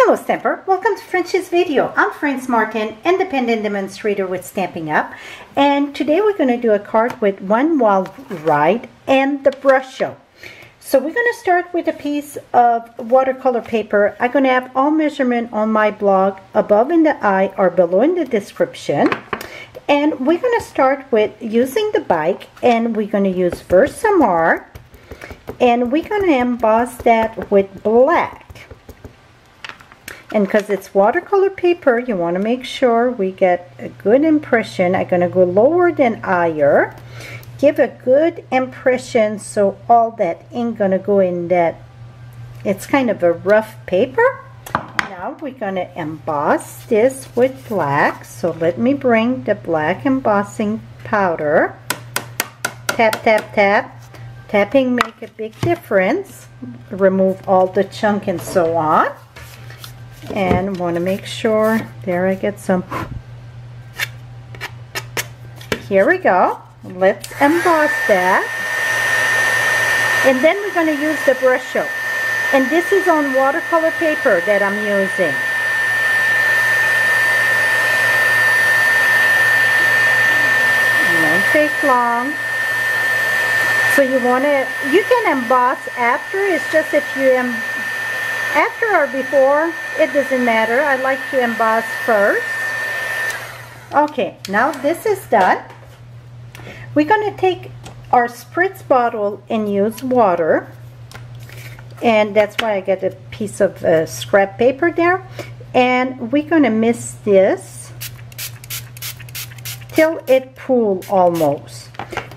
Hello Stamper, welcome to Frenchie's video. I'm Frances Martin, independent demonstrator with Stampin' Up, and today we're going to do a card with one wild ride and the Brusho. So we're going to start with a piece of watercolor paper. I'm going to have all measurement on my blog above in the eye or below in the description. And we're going to start with using the bike, and we're going to use Versamark, and we're going to emboss that with black. And because it's watercolor paper, you want to make sure we get a good impression. I'm going to go lower than higher. Give a good impression so all that ink going to go in that. It's kind of a rough paper. Now we're going to emboss this with black. So let me bring the black embossing powder. Tap, tap, tap. Tapping make a big difference. Remove all the chunk and so on. And want to make sure there I get some. Here we go. Let's emboss that, and then we're going to use the Brusho, and this is on watercolor paper that I'm using. It won't take long. So you can emboss after. It's just if you after or before, it doesn't matter. I like to emboss first. Okay, now this is done. We're going to take our spritz bottle and use water. And that's why I get a piece of scrap paper there. And we're going to mist this till it pools almost.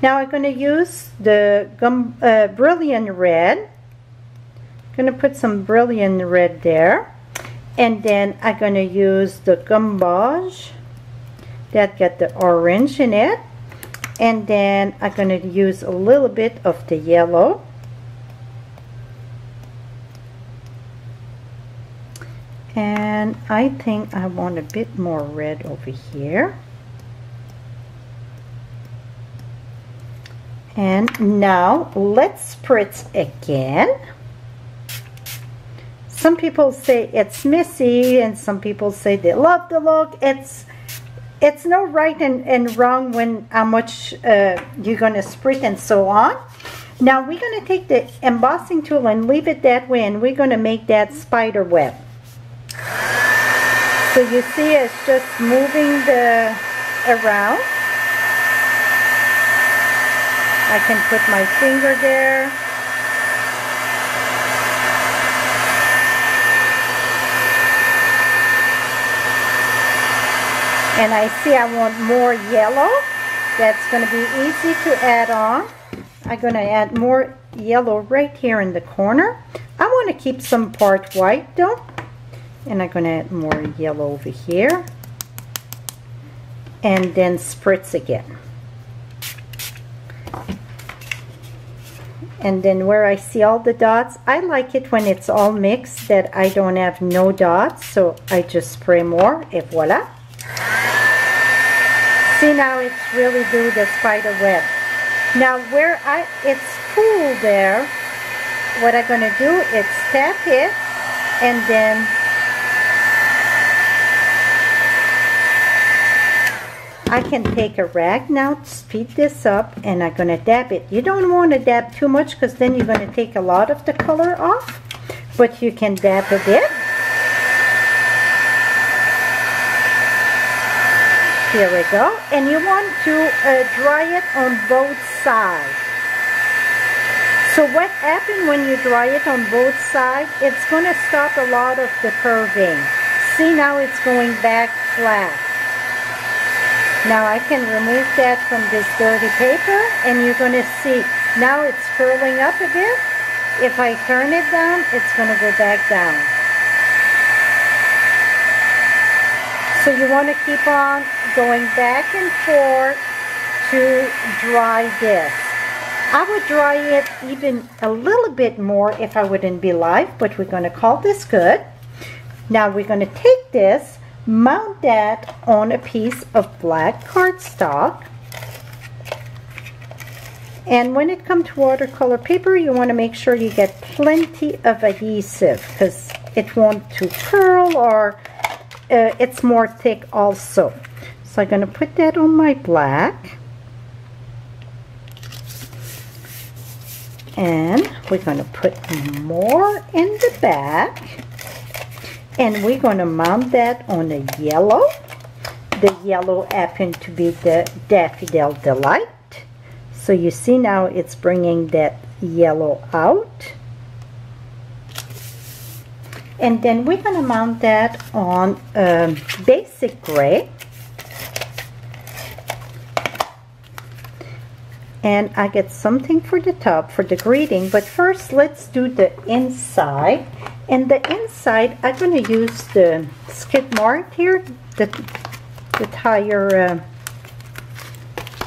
Now I'm going to use the Brilliant Red. Going to put some Brilliant Red there, and then I'm going to use the Gouache that got the orange in it, and then I'm going to use a little bit of the yellow, and I think I want a bit more red over here. And now let's spritz again. Some people say it's messy, and some people say they love the look. It's no right and wrong when how much you're going to spritz and so on. Now we're going to take the embossing tool and leave it that way, and we're going to make that spider web. So you see it's just moving around. I can put my finger there. And I see I want more yellow. That's going to be easy to add on. I'm going to add more yellow right here in the corner. I want to keep some part white though. And I'm going to add more yellow over here. And then spritz again. And then where I see all the dots, I like it when it's all mixed that I don't have no dots. So I just spray more, et voila. See, now it's really do the spider web. Now where it's cool there, what I'm going to do is tap it, and then I can take a rag now to speed this up, and I'm going to dab it. You don't want to dab too much because then you're going to take a lot of the color off, but you can dab a bit. Here we go, and you want to dry it on both sides. So what happens when you dry it on both sides, it's going to stop a lot of the curving. See, now it's going back flat. Now I can remove that from this dirty paper, and you're going to see, now it's curling up a bit. If I turn it down, it's going to go back down. So you want to keep on going back and forth to dry this. I would dry it even a little bit more if I wouldn't be live, but we're going to call this good. Now we're going to take this, mount that on a piece of black cardstock. And when it comes to watercolor paper, you want to make sure you get plenty of adhesive, because it won't to curl, or it's more thick also. So I'm going to put that on my black. And we're going to put more in the back. And we're going to mount that on the yellow. The yellow happened to be the Daffodil Delight. So you see now it's bringing that yellow out. And then we're going to mount that on basic gray. And I get something for the top for the greeting, but first let's do the inside. And the inside, I'm going to use the skid mark here, the tire.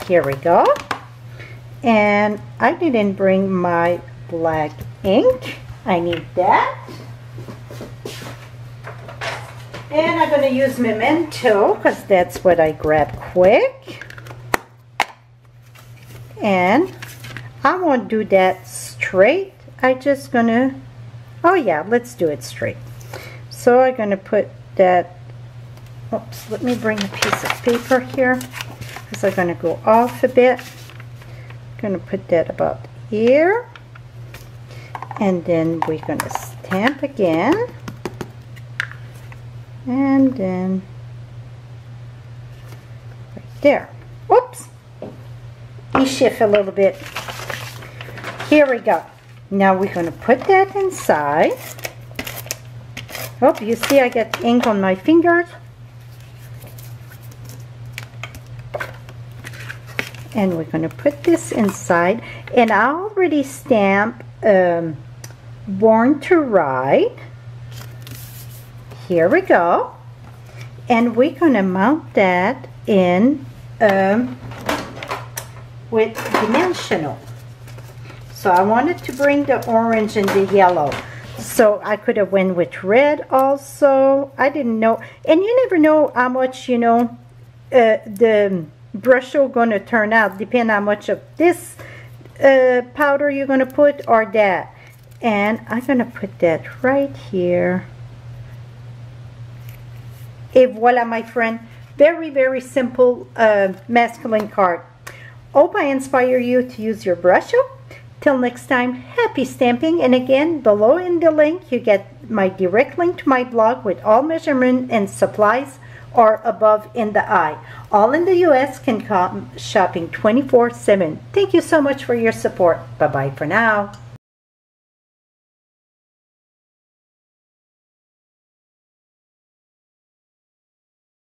Here we go. And I didn't bring my black ink. I need that. And I'm going to use Memento because that's what I grab quick. And I won't do that straight. I just gonna, oh yeah, let's do it straight. So I'm gonna put that, oops, let me bring a piece of paper here because I'm gonna go off a bit. I'm gonna put that about here. And then we're gonna stamp again. And then right there. Whoops. Shift a little bit. Here we go. Now we're going to put that inside. Oh, you see I got ink on my fingers. And we're going to put this inside. And I already stamped Born to Ride. Here we go. And we're going to mount that in with dimensional. So I wanted to bring the orange and the yellow. So I could have went with red also. I didn't know. And you never know how much, you know, the Brusho going to turn out. Depend how much of this powder you're going to put or that. And I'm going to put that right here. Et voila, my friend. Very, very simple masculine card. Hope I inspire you to use your Brusho. Till next time, happy stamping. And again, below in the link, you get my direct link to my blog with all measurement and supplies, or above in the eye. All in the US can come shopping 24/7. Thank you so much for your support. Bye-bye for now.